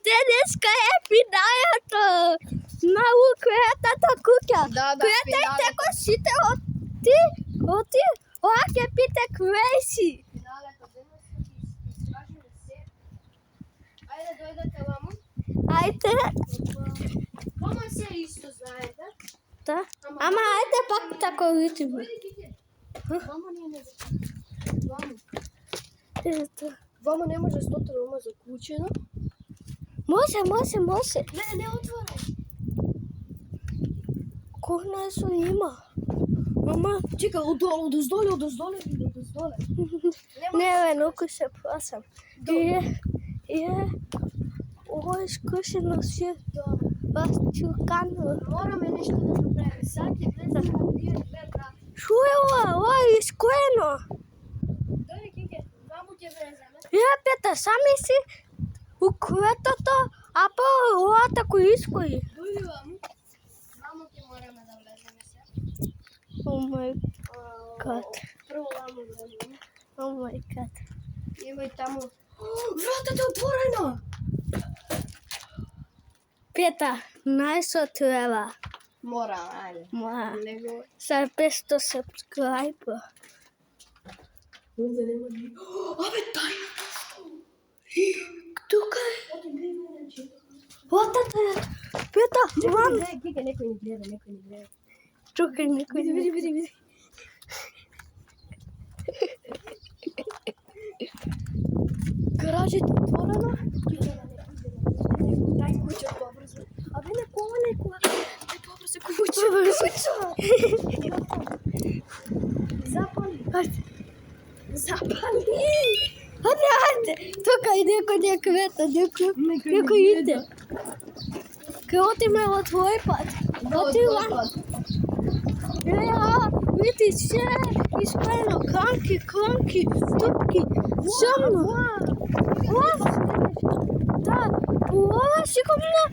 денеска е финалето на укветата куќа. Гледајте кој сите оти, ова ќе пите квејси. Финалето денеска ќе искажеме се. Ајде дојдете ваму. Ајде. Вама се исто знаете. Да. Ама ајде пак тако видиме. Вама не може. Ето. Вама не може стото да има заклучено. Може. Не отворај. Кој нешто има? Мама, Чекај, одоздоле. не бе, многу се плашам. Ова искушено си. Бас чукано. Мораме нешто да направиме. Сад ќе влеземе во тие две врати. Шо е ова е искуено. Дојде кеќе, ваму ќе влеземе. Пета, сами си укветото, а по ова тако искои. Дојде ваму. Ваму ќе мораме да влеземе се. О мај гад. Прво ваму влеземе. О мај гад. Има и таму. Вратата е отворена! Пета, најсо треба. Мора, ајде. Ма, Лего. са 500 сабскрајба. Овде нема ни. Абе, тајна! Тука е. Ватата е. Пета, вам. Кеќе, некој ни гледа. Чукай, некој. Види. Гаражето отворено. Дај куќа побрзо. Абе, некој. Дај побрзо куќа. Запали. Ајде. Тука е некој иде. Кај отиме во твој пат. Отива. Види се, искрено, кранки, тупки, зомно. Да, ова сигурно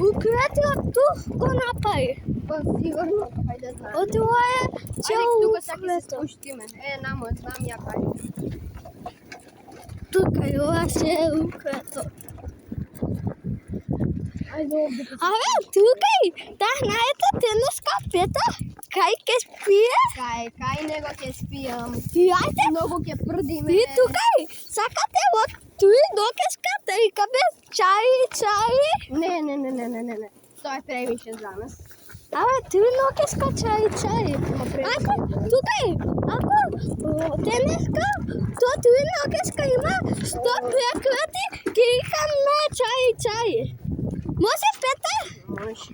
укретила тух го направи. Па сигурно. Хајде да. Ова е цел Тука сака се укрето. спуштиме. Намо, знам ја кај. Тука е ова се е укрето. Ајде овде. Абе, тука е, да знаете денеска Пета, кај ке спие? Кај него ќе спијам. Јајте, Многу ќе прдиме. и тука е, сакате во туи докеска да икаме чај. Не. Тоа е премише за нас. Абе, туи докеска чај. Ако, тука е, ако денеска, то туи докеска има 100 прекрети, ке икаме чај. Може Пета? Може.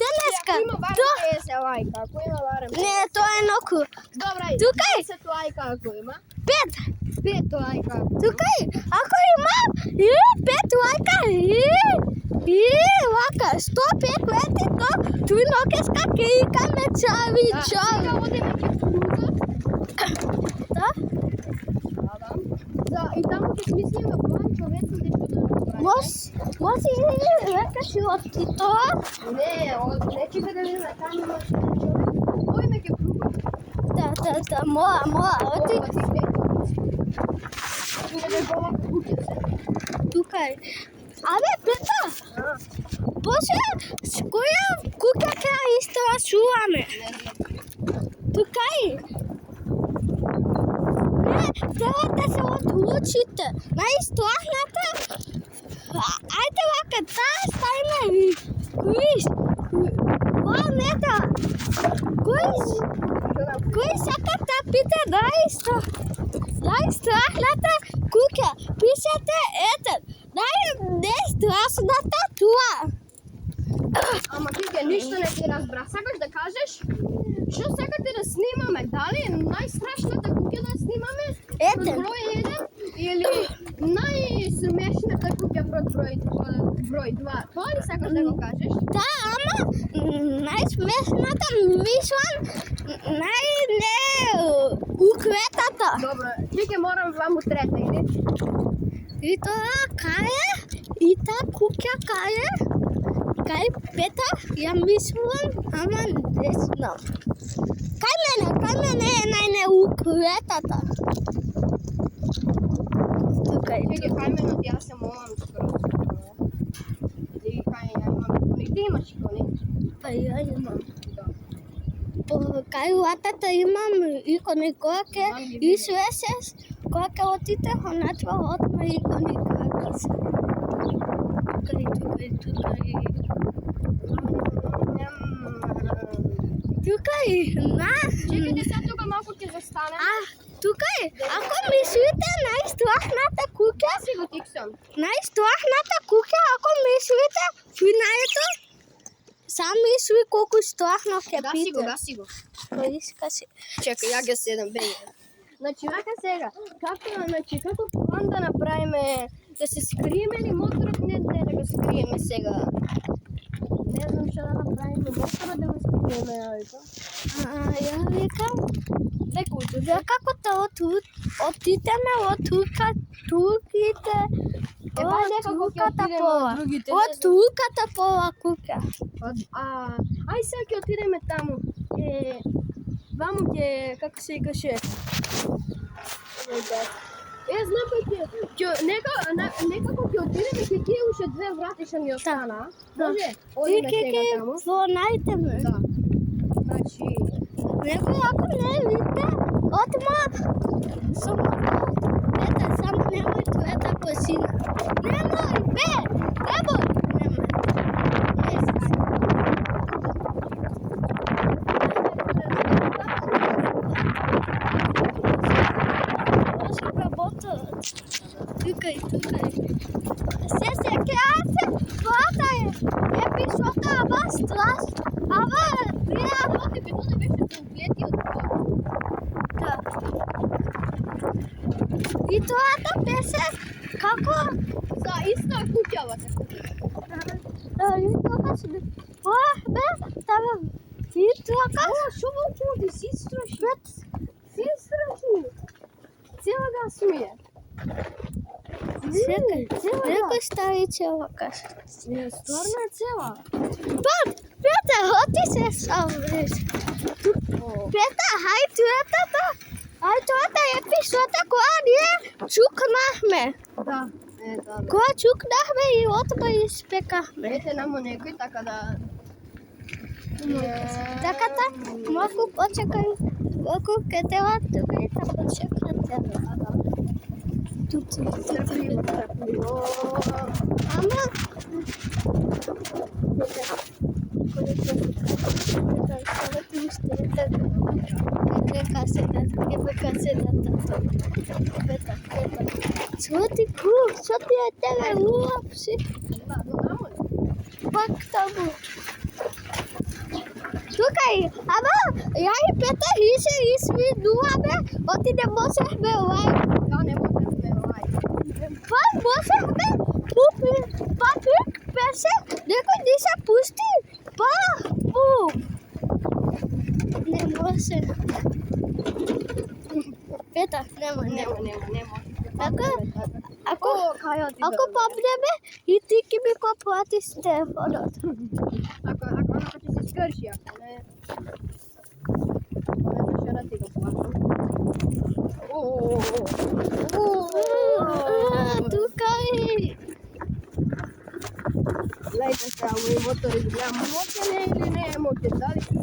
Денеска, Има барем то... 50 лајка, ако има барем. Не, тоа е ноку. Добра, Тука е. 10 лајка ако има. 5. 5 лајка. Тука е, ако има 5 лајка и вака 100 прекрети, то туи докеска ке икаме чај. Сега одиме ќе фрута. Да? Да, и таму ќе смислиме план човеци нешто да направиме. Може рекаш и оти тоа? Не чека да видиме таму има човек. Ојме ќе фрута. Да, моја, оти тука е. Абе, Пета, после с која куќа ќе истрашуваме? Тука е. Не, треба да се одлучите. Најстрахната. Ајде вака, таа ставиме Ванета, кој сака да пите најстрахната куќа? Пишете етен. Најстрашната туа. Ама кеќе ништо не ти разбра. Сакаш да кажеш? Што сакате да снимаме? Дали најстрашната куќа да снимаме? Етен. Број 1 или најсмешната куќа број 2? Тоа ли сакаш да го кажеш? Да, ама најсмешната мислам укветата. Добро, ќе морам ваму трета, или? И тоа кај е? И таа куќа кај е? Кај Пета? Ја мислам, ама не знам. Кај мене е најукветата. Тука е. Кај мене, јас се молам скоро. ја имам. Кај латата имам икони којаке и свесес, којаке отите хоначва отма икони којаке се. Tukaj, na. Чекайте сега тука малку ќе застане. Tukaj, ако мислите најстрахната куќа, Си го тиксам. најстрахната куќа, ако мислите финајето, сам мисли колку страхно ќе Гаси го, биде. гаси го. Иска си. Чекај, ја ги седам беј. Значи, вака сега, како план да направиме, да се скриеме ли моторот, не да го скриеме сега. Не знам што да направиме, моторот да го скриеме, Ја викам, Некој како отидеме од турките, бај некако ќе отидеме од другите, не од знам. турката пола куќа. Ај сега ќе отидеме таму. Ваму ќе, како се викаше? Знам ќе некако ќе отидеме, ќе тие уште две врати што ни остана. Може? Одиме сега таму. Во најдеме. Да. Значи, Некој ако не видите, отма сум ета, само немој твојата пасина. Немој, немој. Tukaj. Se сеќавате, тоа е епизода, ама страшно. Ама Тоа епизода беше комплети од тоа. да. И тоа беше како За иста куќавата. и тоа се тава и тоа Шо во ходи, си страшни. Си страшни. Цела да смие. Некој стави цела каша. Стварно е цела. Пета, оти се савриш. Пета, хај тоа е епизода која ние чукнахме. Да. Која чукнахме и отма испекахме. Ете намо некој, така да... Таката, малку почекај, колку ке тела тука и та почекате. Трпливо. Ама, Што ти е тебе уопси? Пак таму. Tukaj, ама ја и Пета и се извинуваме, оти не можехме лај. Да, не можехме лај. Па можехме, папик беше, некој ни се пусти, не може. Пета, нема. Ако попнеме и ти ки ми го платиш телефонот. Ако ти се скрши, ако не... Ако не ти го платам. Tukaj. Лејте се, мој мотор изгледа мотеле или не е мотел, дали се скрши?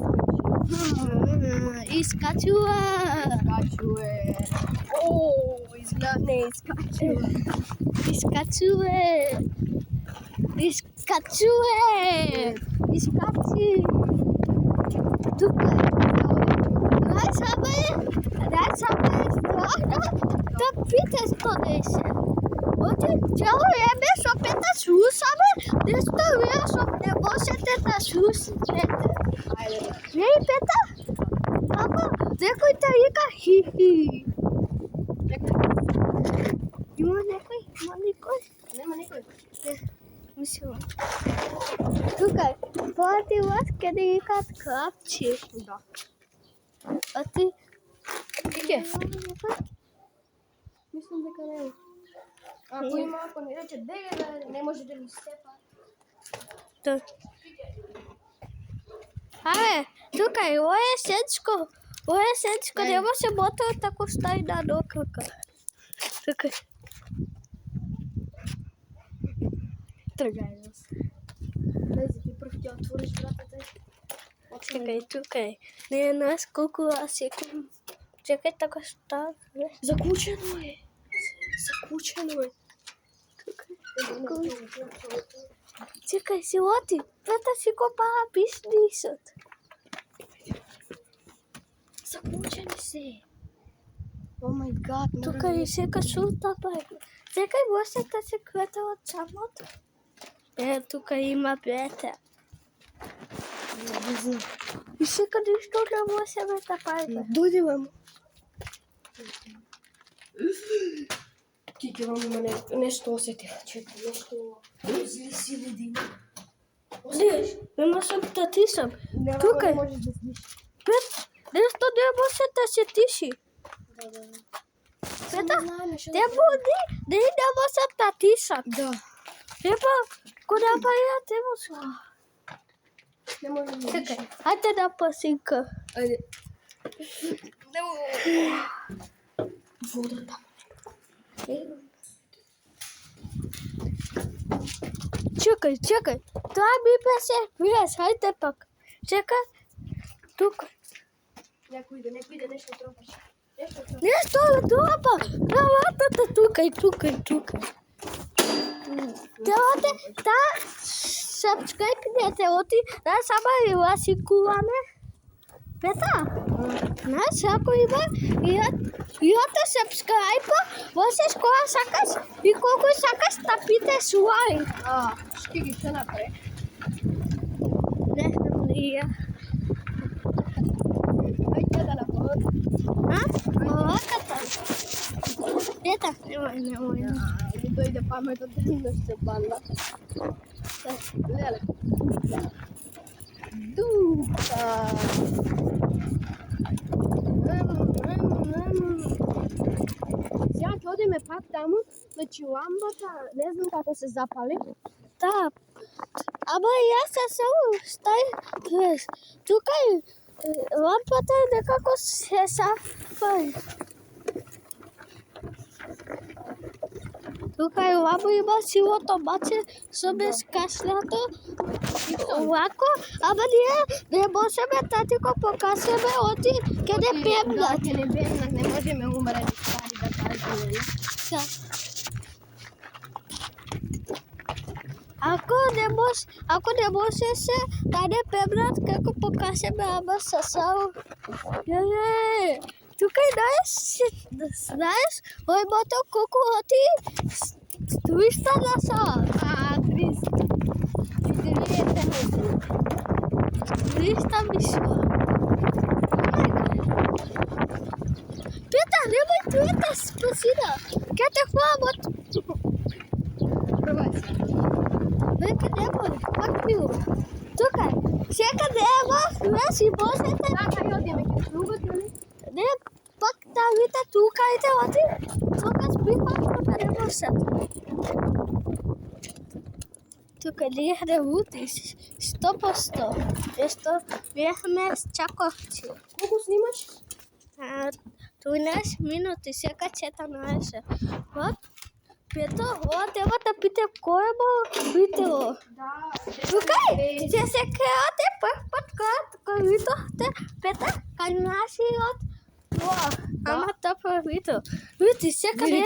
Искачува. Искачуе. Изгледа не искачуе. Искачи. Tukaj. Najsame je strahno, da pite што деше. Оти цело време со Пета слушаме, нешто што не можете да слушате. Не и Пета? Како? Некој те вика хи-хи. Има некој? Нема никој. Мислам. Tukaj, поати вас каде викаат крапчи. Да. А ти? Ике. Мислам дека не е. Ако има, ако ни рече дега, не може да ни степа. Абе, tukaj, ovo je senčko, ne može motor tako stavi na nokaka. Tukaj. Тргај нас. Лези, ти прв ќе отвориш вратата. Чекaj, tukaj. Ne, nas koliko sekund. Čekaj, tako šta? Zaključeno je. Zaključeno je. Čekaj, si oti. Peta si kopa pisnisat. Zaključeni se. Oh my god. Tukaj seka šuta pa. Čekaj, možete se kveta od samot? Tukaj ima pete. И сека нешто да во себе та пајка. Дојди мамо. Кики вам има нешто осетила. Чекай, нешто зли сили да има. Не можам да тишам. Tukaj. Можеш да слиш. Пет, нешто не може да се тиши. Да. Пета, те буди, не може да тишам. Да. Еба, кога па ја те може. Не може да Чекай, ајде да пасинка. Ајде. Вода там. Чекай. Тоа ми беше виеш, ајде пак. Чекай. Тук. Некој иде, нешто тропаш. Нешто тропа. На вратата tukaj. Те та subscribe-нете оти, да сама и ласикуваме. Пета? Знаеш, ако има и оте subscribe, можеш кога сакаш и колку сакаш да питаш лайк. Шти ги се напре. Не знам ли ја. Ајде да напред. Оваката. Пета, немој. Ми дојде паметот да се банда. Леле. Дука. Сега ќе одиме пак таму, значи ламбата, не знам како се запали. Да. Ама јас се само стај. Тука лампата некако се запали. Тука лампа има силото баче со безкашлято. Овако, ама ние не можеме да ти го покажеме оти ке не пемнат. Ке не пемнат, не можеме умрени стари да кажеме. Ако не можеше да не пемнат, како покажеме, ама са само. Тука знаеш, ој мотор колку оти 300 на сат. 300 мисла. Пета, немој туета спасина. Ке те хвалам. Пробај се. Века немој, пак пил. Тука, сека нема, знаеш и можете. Така и одиме, ке се уготвили. Не, пак да видите тука иде оти. Тука спипат, тука не можат. Тука ние не утиш. 100%. Нешто бяхме с чаковци. Колку снимаш? 13 минути, сега 14. Вот. Пето, вот ева да пите кој е видео. Да. Tukaj, če se kreate put ko vidite, Пета, кај нашиот. Ама тоа видео. Види, сега не е.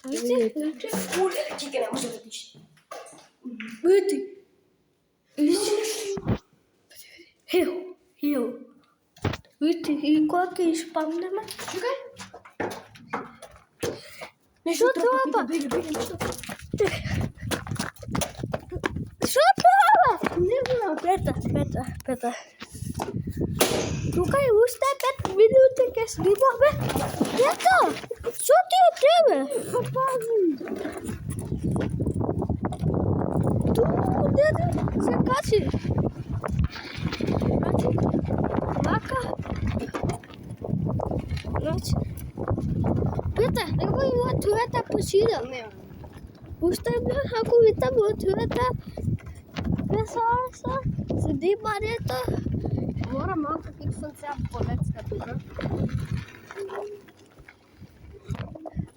Види. Кике не може да пише. Види. Ео. Види, и кога ќе испамнеме? Чекај. Што тоа? Што тоа? Не знам. Пета. Тука е уште 5 минути ке снимаме. Пета, што ти од тебе? Пази. Не, се качи. Вака. Пета, немој од туета посидам. Не. Уште ме, ако витам од туета, песааса, снимањето. Мора малко фиксам сега полецка тука.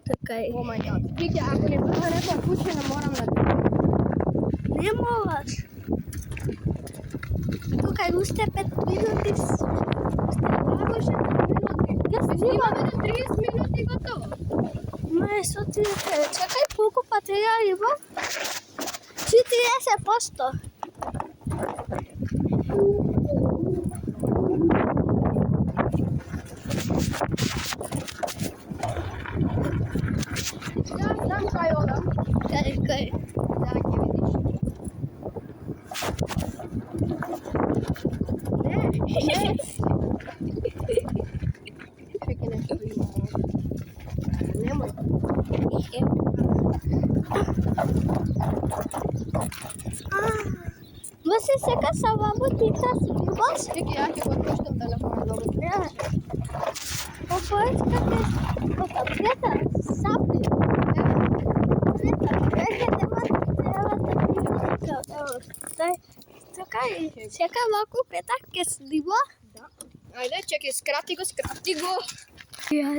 Така е. О мај гад. Кике, ако не бъде некоја кучина, морам да... Не можеш. Тука е уште 5 минути. Може 5 минути. Јас Снимаме до 30 минути готово. Ме сотите, чекај колку патеја има? 40%. Ja znam kaj odam. Кај. Да, ќе видиш. Не. Чекай нешто има. Немој. Você seca essa babutita assim, gosta? Чекай, ја ќе го отпуштам телефонот. Depois que outra preta, sabe? Preta, Чека малку прета ќе снима. Ајде, чекай, скрати го.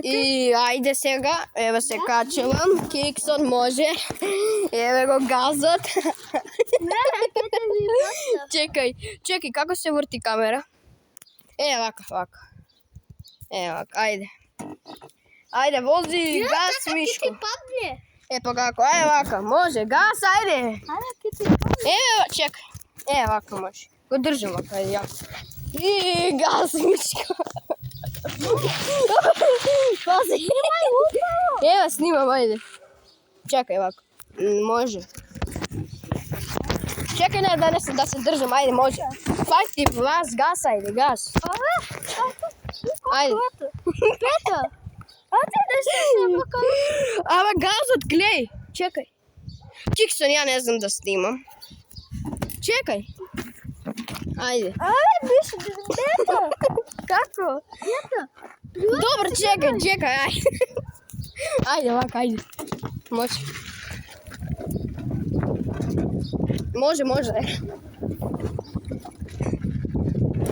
И ајде сега, еве се качувам, киксот може, еве го газот. Чекай, како се врти камера? Вака. Ајде. Ајде, вози, газ, Мишко. Падне. Па како, вака, може, газ, ајде. Чекай, вака може. Го држам вака, ајде, јако. И газ, Мишко. Пази. Снимам, ајде. Чекај вака. Може. Чекај да се држам, ајде, може. Фаќи, газ, ајде, газ. Ајде. Прета. Да се снимам. Ама газот, глеј. Чекај. Киксон, ја не знам да снимам. Чекај. Ајде. Биш, дето. Како? Добро, чекај, ајде. Ајде, вака, ајде. Може.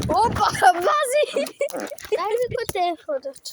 Опа, бази! Дај ми го телефонот.